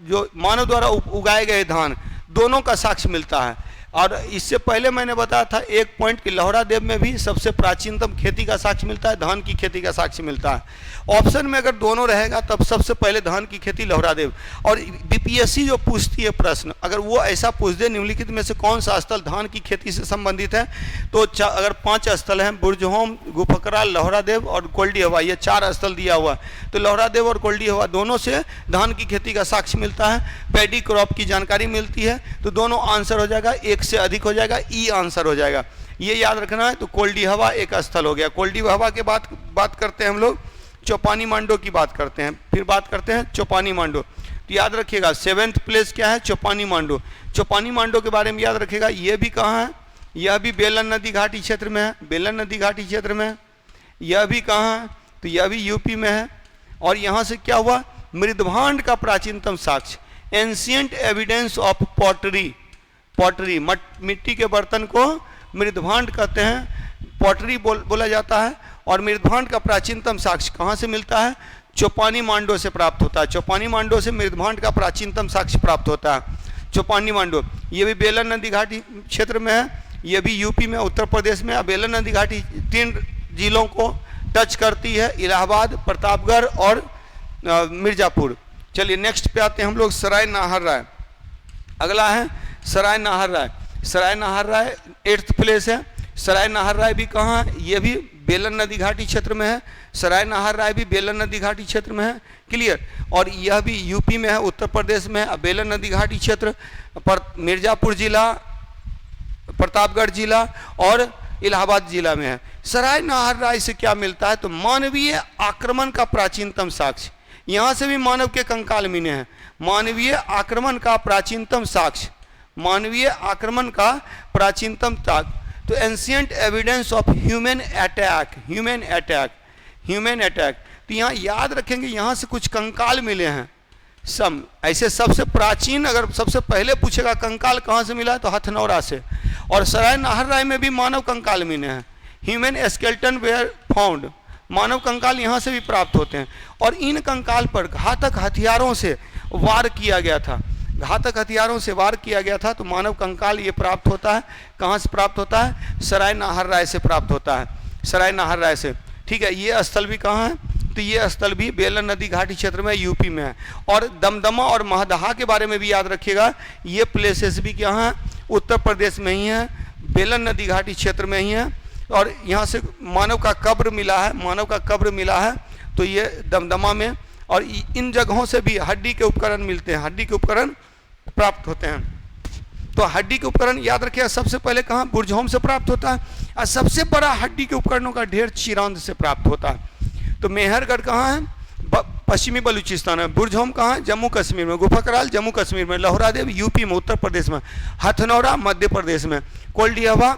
जो मानव द्वारा उगाए गए धान, दोनों का साक्ष्य मिलता है। और इससे पहले मैंने बताया था एक पॉइंट कि लहुरा देव में भी सबसे प्राचीनतम खेती का साक्ष्य मिलता है, धान की खेती का साक्ष्य मिलता है। ऑप्शन में अगर दोनों रहेगा तब सबसे पहले धान की खेती लहुरा देव। और बीपीएससी जो पूछती है प्रश्न, अगर वो ऐसा पूछ दे निम्नलिखित में से कौन सा स्थल धान की खेती से संबंधित है, तो अगर 5 स्थल हैं, बुर्जहोम, गुफकरा, लहुरा देव और कोल्डी हवा, ये 4 स्थल दिया हुआ है। तो लहुरा देव और कोल्डी हवा दोनों से धान की खेती का साक्ष्य मिलता है, पैडी क्रॉप की जानकारी मिलती है। तो दोनों आंसर हो जाएगा, एक से अधिक हो जाएगा, ई आंसर हो जाएगा। ये याद रखना है। तो कोल्डी हवा एक स्थल हो गया। कोल्डी हवा के बात करते हैं हम लोग चौपानी मांडो की बात करते हैं, फिर बात करते हैं चौपानी मांडो। तो याद रखिएगा 7th प्लेस क्या है? चौपानी मांडो। चौपानी मांडो के बारे में याद रखिएगा, ये भी कहाँ है? यह भी बेलन नदी घाटी क्षेत्र में है, बेलन नदी घाटी क्षेत्र में है। यह भी कहाँ है? तो यह भी यूपी में है। और यहाँ से क्या हुआ? मृदभांड का प्राचीनतम साक्ष्य, ancient evidence of pottery. Pottery, मिट्टी के बर्तन को मृदभांड कहते हैं, पॉटरी बोला जाता है। और मृदभांड का प्राचीनतम साक्ष्य कहाँ से मिलता है? चौपानी मांडो से प्राप्त होता है। चौपानी मांडो से मृदभांड का प्राचीनतम साक्ष्य प्राप्त होता है, चौपानी मांडो। ये भी बेलन नदी घाटी क्षेत्र में है। ये भी यूपी में, उत्तर प्रदेश में। बेलन नदी घाटी 3 जिलों को टच करती है, इलाहाबाद, प्रतापगढ़ और मिर्ज़ापुर। चलिए नेक्स्ट पे आते हैं हम लोग, सराय नाहर राय। अगला है सराय नाहर राय। सराय नाहर राय 8th प्लेस है। सराय नाहर राय भी कहाँ है? ये भी बेलन नदी घाटी क्षेत्र में है। सराय नाहर राय भी बेलन नदी घाटी क्षेत्र में है, क्लियर। और यह भी यूपी में है, उत्तर प्रदेश में है। बेलन नदी घाटी क्षेत्र पर मिर्ज़ापुर जिला, प्रतापगढ़ जिला और इलाहाबाद जिला में है। सराय नाहर राय से क्या मिलता है? तो मानवीय आक्रमण का प्राचीनतम साक्ष्य, यहाँ से भी मानव के कंकाल मिले हैं। मानवीय आक्रमण का प्राचीनतम साक्ष्य, मानवीय आक्रमण का प्राचीनतम साक्ष्य। तो ancient evidence of human attack, human attack, human attack. तो यहाँ याद रखेंगे, यहाँ से कुछ कंकाल मिले हैं। सम ऐसे सबसे प्राचीन, अगर सबसे पहले पूछेगा कंकाल कहाँ से मिला है तो हथनौरा से। और सराय नाहर राय में भी मानव कंकाल मिले हैं। ह्यूमन स्केलेटन वेयर फाउंड, मानव कंकाल यहाँ से भी प्राप्त होते हैं। और इन कंकाल पर घातक हथियारों से वार किया गया था, घातक हथियारों से वार किया गया था। तो मानव कंकाल ये प्राप्त होता है, कहाँ से प्राप्त होता है? सराय नाहर राय से प्राप्त होता है, सराय नाहर राय से, ठीक है। ये स्थल भी कहाँ है? तो ये स्थल भी बेलन नदी घाटी क्षेत्र में, यूपी में है। और दमदमा और महदहा के बारे में भी याद रखिएगा, ये प्लेसेस भी कहाँ हैं? उत्तर प्रदेश में ही है, बेलन नदी घाटी क्षेत्र में ही है। और यहाँ से मानव का कब्र मिला है, मानव का कब्र मिला है, तो ये दमदमा में। और इन जगहों से भी हड्डी के उपकरण मिलते हैं, हड्डी के उपकरण प्राप्त होते हैं। तो हड्डी के उपकरण याद रखिए, सबसे पहले कहाँ? बुरझौम से प्राप्त होता है। और सबसे बड़ा हड्डी के उपकरणों का ढेर चिरांद से प्राप्त होता है। तो मेहरगढ़ कहाँ है? पश्चिमी बलूचिस्तान है। बुरझौम कहाँ है? जम्मू कश्मीर में। गुफाकराल जम्मू कश्मीर में। लहरादेव यूपी में, उत्तर प्रदेश में। हथनौरा मध्य प्रदेश में। कोल्डियावा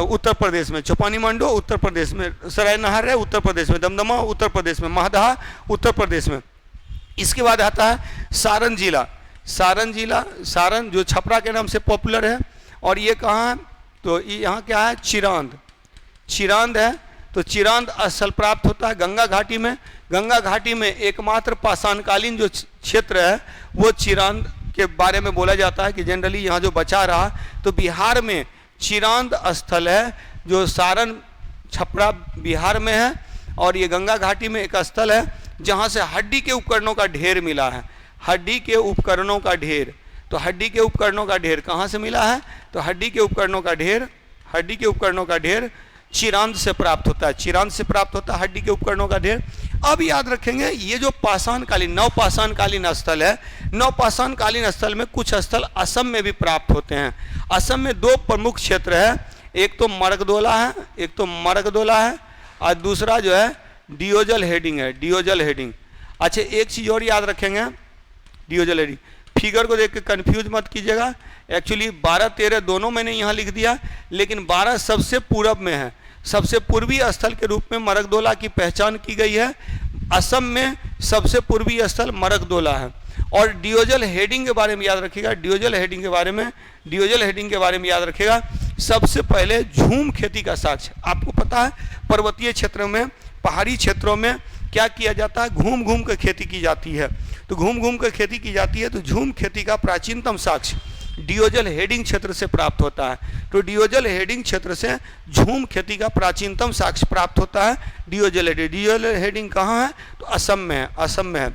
उत्तर प्रदेश में। चौपानी मंडो उत्तर प्रदेश में। सराय नाहर राय उत्तर प्रदेश में। दमदमा उत्तर प्रदेश में। महदहा उत्तर प्रदेश में। इसके बाद आता है सारण जिला। सारण जिला, सारण जो छपरा के नाम से पॉपुलर है। और ये कहाँ है? तो यहाँ क्या है? चिरांद, चिरांद है। तो चिरांद स्थल प्राप्त होता है गंगा घाटी में। गंगा घाटी में एकमात्र पाषाणकालीन जो क्षेत्र है वो चिरांद के बारे में बोला जाता है कि जनरली यहाँ जो बचा रहा। तो बिहार में चिरांद स्थल है, जो सारण छपरा बिहार में है। और ये गंगा घाटी में एक स्थल है जहाँ से हड्डी के उपकरणों का ढेर मिला है, हड्डी के उपकरणों का ढेर। तो हड्डी के उपकरणों का ढेर कहाँ से मिला है? तो हड्डी के उपकरणों का ढेर, हड्डी के उपकरणों का ढेर चिरांद से प्राप्त होता है, चिरांद से प्राप्त होता है हड्डी के उपकरणों का ढेर। अब याद रखेंगे, ये जो पाषाणकालीन, नवपाषाणकालीन स्थल है, नवपाषाणकालीन स्थल में कुछ स्थल असम में भी प्राप्त होते हैं। असम में 2 प्रमुख क्षेत्र है, एक तो मरगदोला है, एक तो मरगदोला है, और दूसरा जो है डियोजल हेडिंग है, डियोजल हेडिंग। अच्छा, एक चीज़ और याद रखेंगे, डियोजल हेडिंग, फिगर को देख के कन्फ्यूज मत कीजिएगा। एक्चुअली 12-13 दोनों मैंने यहाँ लिख दिया, लेकिन 12 सबसे पूरब में है, सबसे पूर्वी स्थल के रूप में मरगदोला की पहचान की गई है। असम में सबसे पूर्वी स्थल मरगदोला है। और डियोजल हेडिंग के बारे में याद रखिएगा, डियोजल हेडिंग के बारे में, डियोजल हेडिंग के बारे में याद रखिएगा। सबसे पहले झूम खेती का साक्ष्य, आपको पता है पर्वतीय क्षेत्रों में, पहाड़ी क्षेत्रों में क्या किया जाता है? घूम घूम कर खेती की जाती है। तो घूम घूम कर खेती की जाती है, तो झूम खेती का प्राचीनतम साक्ष्य डियोजल हेडिंग क्षेत्र से प्राप्त होता है। तो डियोजल हेडिंग क्षेत्र से झूम खेती का प्राचीनतम साक्ष्य प्राप्त होता है, डियोजल हेडिंग। डियोजल हेडिंग कहाँ है? तो असम में है, असम में है।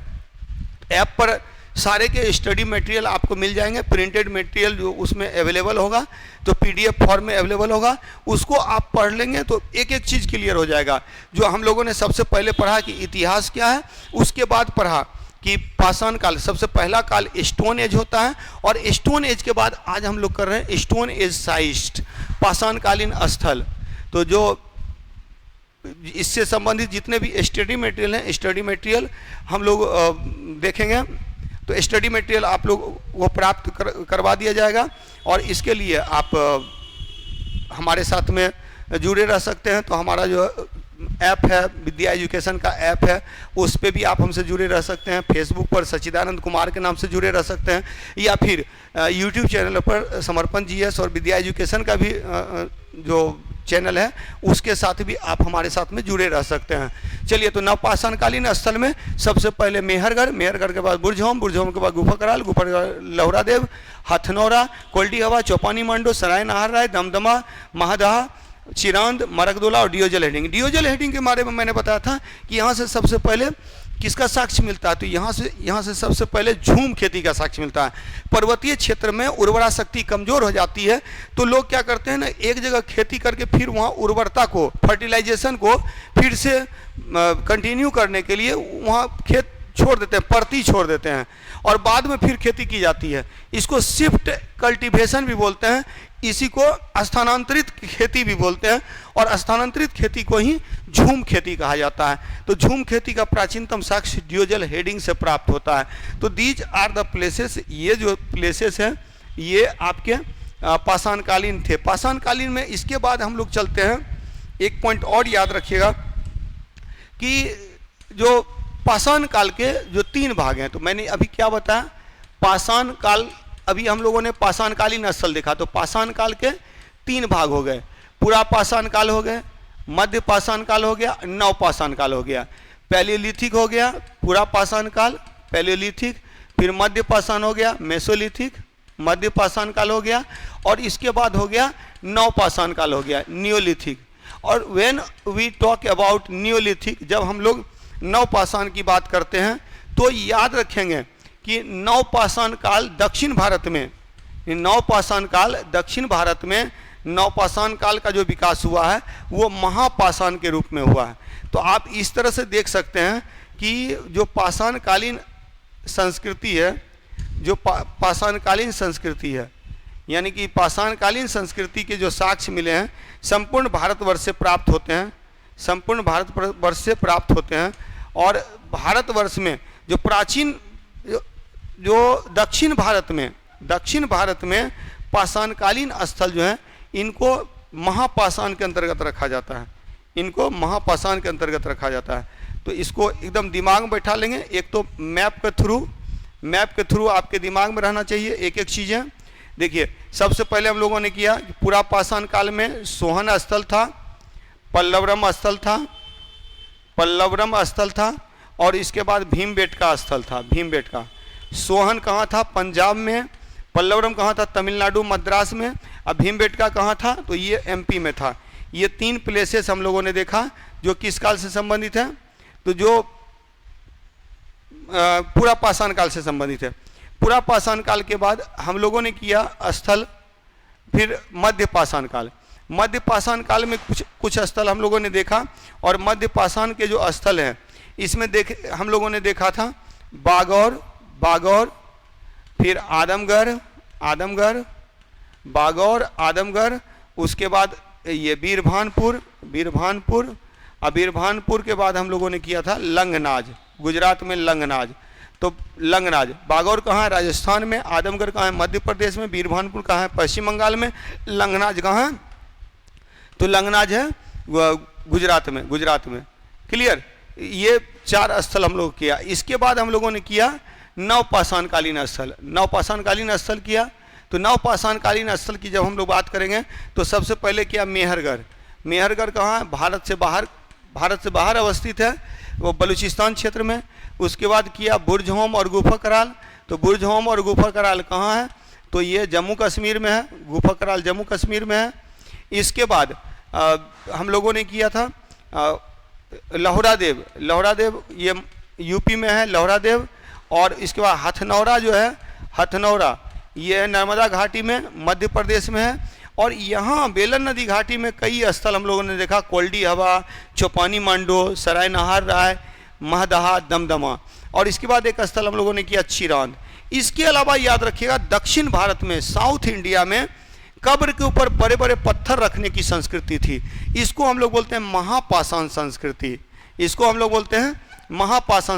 ऐप पर सारे के स्टडी मटेरियल आपको मिल जाएंगे, प्रिंटेड मटेरियल जो उसमें अवेलेबल होगा, तो PDF फॉर्म में अवेलेबल होगा, उसको आप पढ़ लेंगे तो एक एक चीज़ क्लियर हो जाएगा। जो हम लोगों ने सबसे पहले पढ़ा कि इतिहास क्या है, उसके बाद पढ़ा कि पाषाण काल, सबसे पहला काल स्टोन एज होता है, और स्टोन एज के बाद आज हम लोग कर रहे हैं स्टोन एज साइस्ट, पाषाणकालीन स्थल। तो जो इससे संबंधित जितने भी स्टडी मटेरियल हैं, स्टडी मटेरियल हम लोग देखेंगे। तो स्टडी मटेरियल आप लोग वो प्राप्त करवा दिया जाएगा। और इसके लिए आप हमारे साथ में जुड़े रह सकते हैं। तो हमारा जो ऐप है, विद्या एजुकेशन का ऐप है, उस पर भी आप हमसे जुड़े रह सकते हैं। फेसबुक पर सच्चिदानंद कुमार के नाम से जुड़े रह सकते हैं, या फिर यूट्यूब चैनल पर समर्पण GS और विद्या एजुकेशन का भी जो चैनल है उसके साथ भी आप हमारे साथ में जुड़े रह सकते हैं। चलिए, तो नवपाषाणकालीन स्थल में सबसे पहले मेहरगढ़, मेहरगढ़ के बाद बुरझोम, बुरझोम के बाद गुफा कराल, गुफा लहुरादेव, हथनौरा, कोल्डी हवा, चौपानी मांडो, सराय नाहर राय, दमदमा, महादहा, चिरांद, मरकदोला और डियोजल हेडिंग। डियोजल हेडिंग के बारे में मैंने बताया था कि यहाँ से सबसे पहले किसका साक्ष्य मिलता है, तो यहाँ से सबसे पहले झूम खेती का साक्ष्य मिलता है। पर्वतीय क्षेत्र में उर्वरा शक्ति कमजोर हो जाती है तो लोग क्या करते हैं ना, एक जगह खेती करके फिर वहाँ उर्वरता को, फर्टिलाइजेशन को फिर से कंटिन्यू करने के लिए वहाँ खेत छोड़ देते हैं, परती छोड़ देते हैं और बाद में फिर खेती की जाती है। इसको शिफ्ट कल्टीवेशन भी बोलते हैं, इसी को स्थानांतरित खेती भी बोलते हैं और स्थानांतरित खेती को ही झूम खेती कहा जाता है। तो झूम खेती का प्राचीनतम साक्ष्य डियोजल हेडिंग से प्राप्त होता है। तो दीज आर द प्लेसेस, ये जो प्लेसेस हैं ये आपके पाषाणकालीन थे। पाषाणकालीन में इसके बाद हम लोग चलते हैं, एक पॉइंट और याद रखिएगा कि जो पाषाण काल के जो 3 भाग हैं, तो मैंने अभी क्या बताया, पाषाण काल, अभी हम लोगों ने पाषाणकालीन स्थल देखा, तो पाषाण काल के 3 भाग हो गए, पूरा पाषाण काल हो गए, मध्य पाषाण काल हो गया, नव पाषाण काल हो गया। पैलियोलिथिक हो गया पूरा पाषाण काल, पैलियोलिथिक, फिर मध्य पाषाण हो गया, मेसोलिथिक, मध्य पाषाण काल हो गया और इसके बाद हो गया नव पाषाण काल हो गया, नियोलिथिक। और when we talk about neolithic, जब हम लोग नव पाषाण की बात करते हैं तो याद रखेंगे कि नव पाषाण काल दक्षिण भारत में, नव पाषाण काल दक्षिण भारत में नव पाषाण काल का जो विकास हुआ है वो महापाषाण के रूप में हुआ है। तो आप इस तरह से देख सकते हैं कि जो पाषाणकालीन संस्कृति है, जो पाषाणकालीन संस्कृति है, यानी कि पाषाणकालीन संस्कृति के जो साक्ष्य मिले हैं संपूर्ण भारतवर्ष से प्राप्त होते हैं, संपूर्ण भारतवर्ष से प्राप्त होते हैं। और भारतवर्ष में जो प्राचीन, जो दक्षिण भारत में पाषाणकालीन स्थल जो हैं इनको महापाषाण के अंतर्गत रखा जाता है, इनको महापाषाण के अंतर्गत रखा जाता है। तो इसको एकदम दिमाग में बैठा लेंगे। एक तो मैप के थ्रू आपके दिमाग में रहना चाहिए एक एक चीज़ें। देखिए, सबसे पहले हम लोगों ने किया कि पूरा पाषाण काल में सोहन स्थल था, पल्लवरम स्थल था और इसके बाद भीमबेटका स्थल था, भीमबेटका। सोहन कहाँ था, पंजाब में, पल्लवरम कहाँ था, तमिलनाडु मद्रास में, अब भीमबेटका कहाँ था, तो ये एमपी में था। ये 3 प्लेसेस हम लोगों ने देखा जो किस काल से संबंधित है, तो जो पूरा पाषाण काल से संबंधित है। पूरा पाषाण काल के बाद हम लोगों ने किया स्थल, फिर मध्य पाषाण काल। मध्य पाषाण काल में कुछ स्थल हम लोगों ने देखा और मध्य पाषाण के जो स्थल हैं इसमें हम लोगों ने देखा था बागौर, फिर आदमगढ़, आदमगढ़, उसके बाद ये बीरभानपुर, और बीरभानपुर के बाद हम लोगों ने किया था लंगनाज, गुजरात में लंगनाज। तो लंगनाज, बागौर कहाँ है, राजस्थान में, आदमगढ़ कहाँ है, मध्य प्रदेश में, बीरभानपुर कहाँ है, पश्चिम बंगाल में, लंगनाज कहाँ है, तो लंगनाज है गुजरात में। क्लियर, ये 4 स्थल हम लोग किया। इसके बाद हम लोगों ने किया नवपाषाणकालीन स्थल किया। तो नवपाषाणकालीन स्थल की जब हम लोग बात करेंगे तो सबसे पहले किया मेहरगढ़ कहाँ है, भारत से बाहर अवस्थित है, वो बलूचिस्तान क्षेत्र में। उसके बाद किया बुरझोम और गुफा कराल। तो बुरझोम और गुफा कराल कहाँ है, तो ये जम्मू कश्मीर में है, गुफा कराल जम्मू कश्मीर में है। इसके बाद हम लोगों ने किया था लहुरादेव, ये यूपी में है लहुरादेव। और इसके बाद हथनौरा जो है, हथनौरा ये नर्मदा घाटी में मध्य प्रदेश में है। और यहाँ बेलन नदी घाटी में कई स्थल हम लोगों ने देखा, कोल्डी हवा, चौपानी मांडो, सराय नाहर राय, महदहा, दमदमा। और इसके बाद एक स्थल हम लोगों ने किया चिरांद। इसके अलावा याद रखिएगा दक्षिण भारत में, साउथ इंडिया में कब्र के ऊपर बड़े बड़े पत्थर रखने की संस्कृति थी। इसको हम लोग बोलते हैं महापाषाण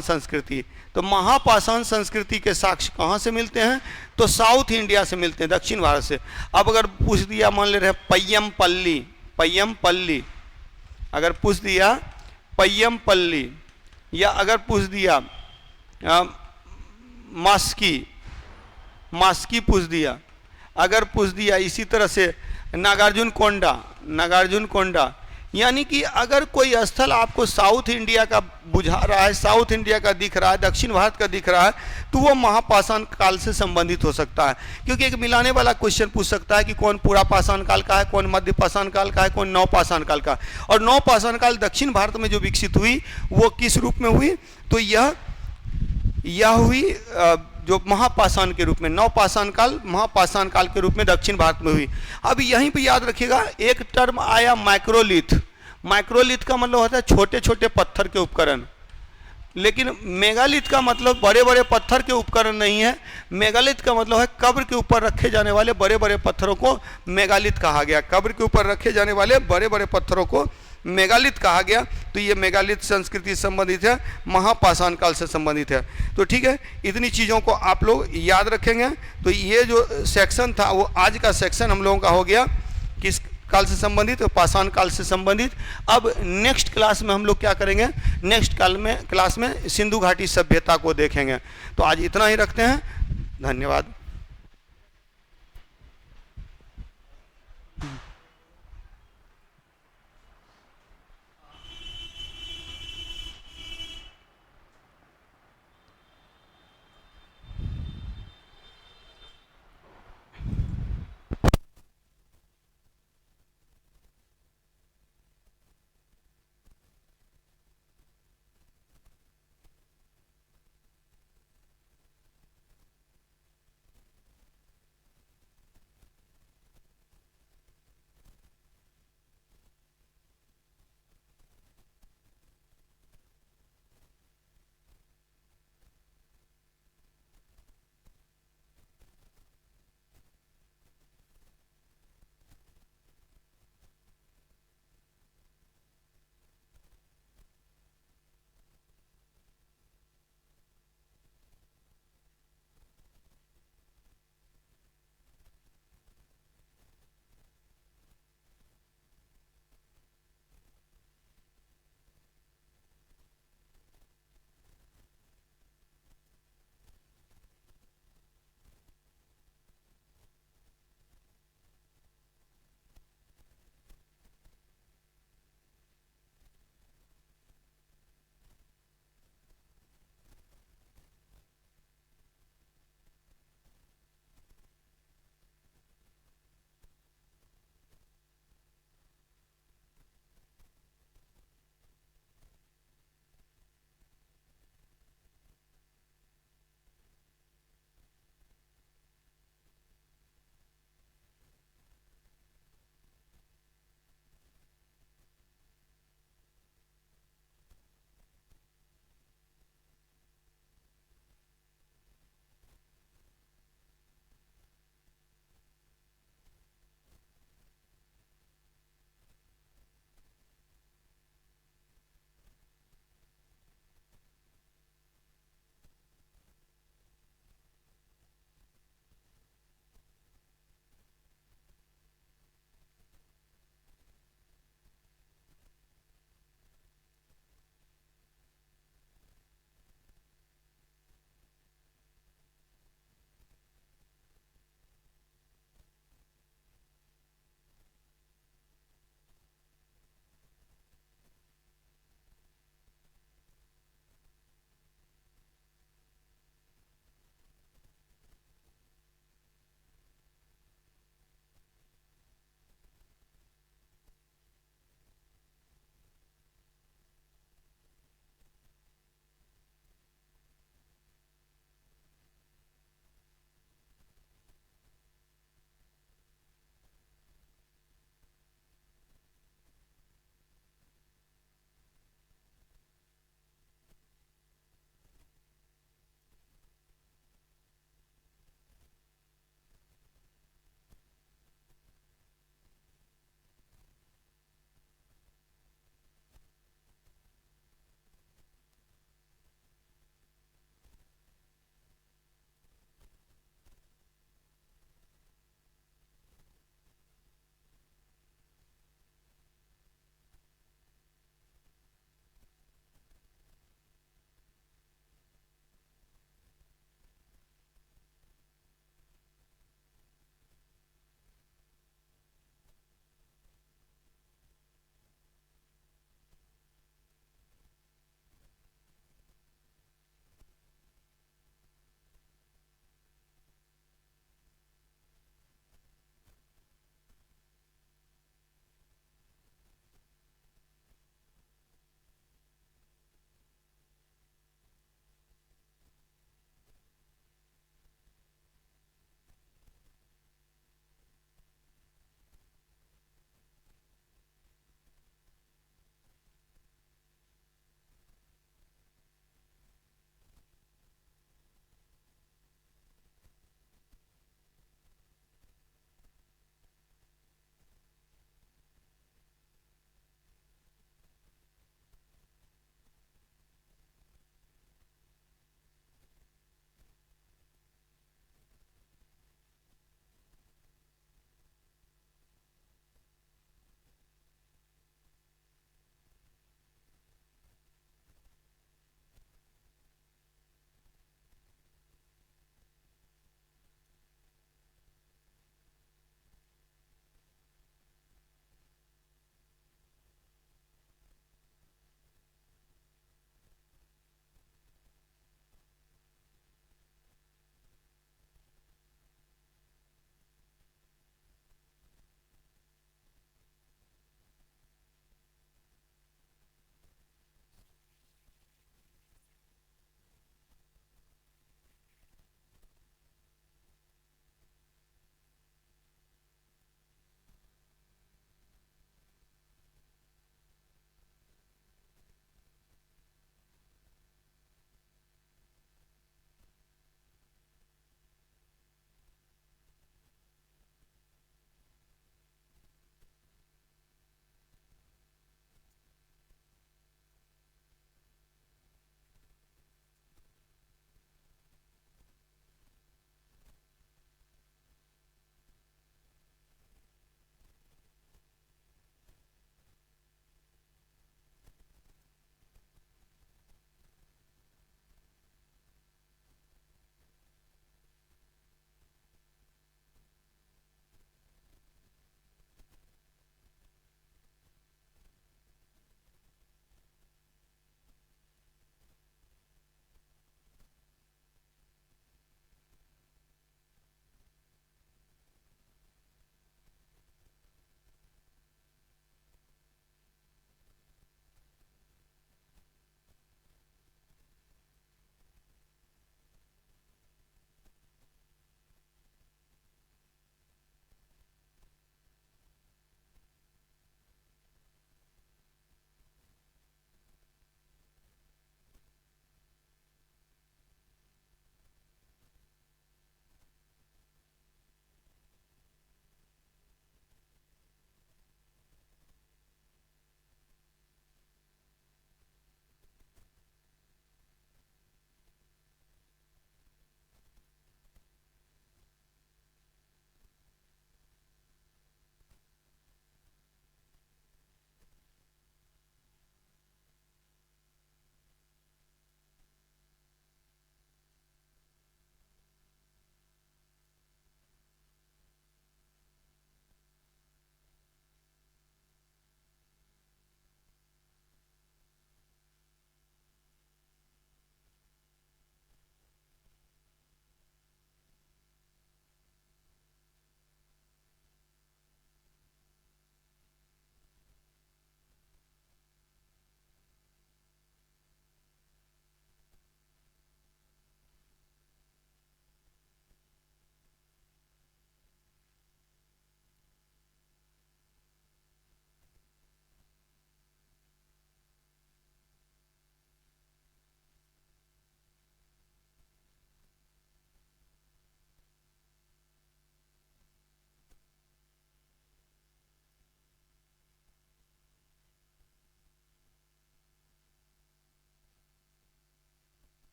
संस्कृति। तो महापाषाण संस्कृति के साक्ष्य कहाँ से मिलते हैं, तो साउथ इंडिया से मिलते हैं, दक्षिण भारत से। अब अगर पूछ दिया, मान ले रहे पय्यमपल्ली, अगर पूछ दिया पय्यमपल्ली, या अगर पूछ दिया मास्की पूछ दिया, अगर पूछ दिया इसी तरह से नागार्जुन नागार्जुन कोंडा। यानी कि अगर कोई स्थल आपको साउथ इंडिया का बुझा रहा है, साउथ इंडिया का दिख रहा है, दक्षिण भारत का दिख रहा है, तो वो महापाषाण काल से संबंधित हो सकता है। क्योंकि एक मिलाने वाला क्वेश्चन पूछ सकता है कि कौन पूरा पाषाण काल का है, कौन मध्य पाषाण काल का है, कौन नवपाषाण काल का। और नवपाषाण काल दक्षिण भारत में जो विकसित हुई वो किस रूप में हुई, तो यह हुई जो महापाषाण के रूप में, नवपाषाण काल महापाषाण काल के रूप में दक्षिण भारत में हुई। अब यहीं पे याद रखिएगा एक टर्म आया माइक्रोलिथ। माइक्रोलिथ का मतलब होता है छोटे छोटे पत्थर के उपकरण, लेकिन मेगालिथ का मतलब बड़े बड़े पत्थर के उपकरण नहीं है। मेगालिथ का मतलब है कब्र के ऊपर रखे जाने वाले बड़े बड़े पत्थरों को मेगालिथ कहा गया। कब्र के ऊपर रखे जाने वाले बड़े बड़े पत्थरों को मेगालिथ कहा गया। तो ये मेगालिथ संस्कृति संबंधित है, महापाषाण काल से संबंधित है। तो ठीक है, इतनी चीज़ों को आप लोग याद रखेंगे। तो ये जो सेक्शन था वो आज का सेक्शन हम लोगों का हो गया किस काल से संबंधित, पाषाण काल से संबंधित। अब नेक्स्ट क्लास में हम लोग क्या करेंगे, नेक्स्ट क्लास में सिंधु घाटी सभ्यता को देखेंगे। तो आज इतना ही रखते हैं, धन्यवाद।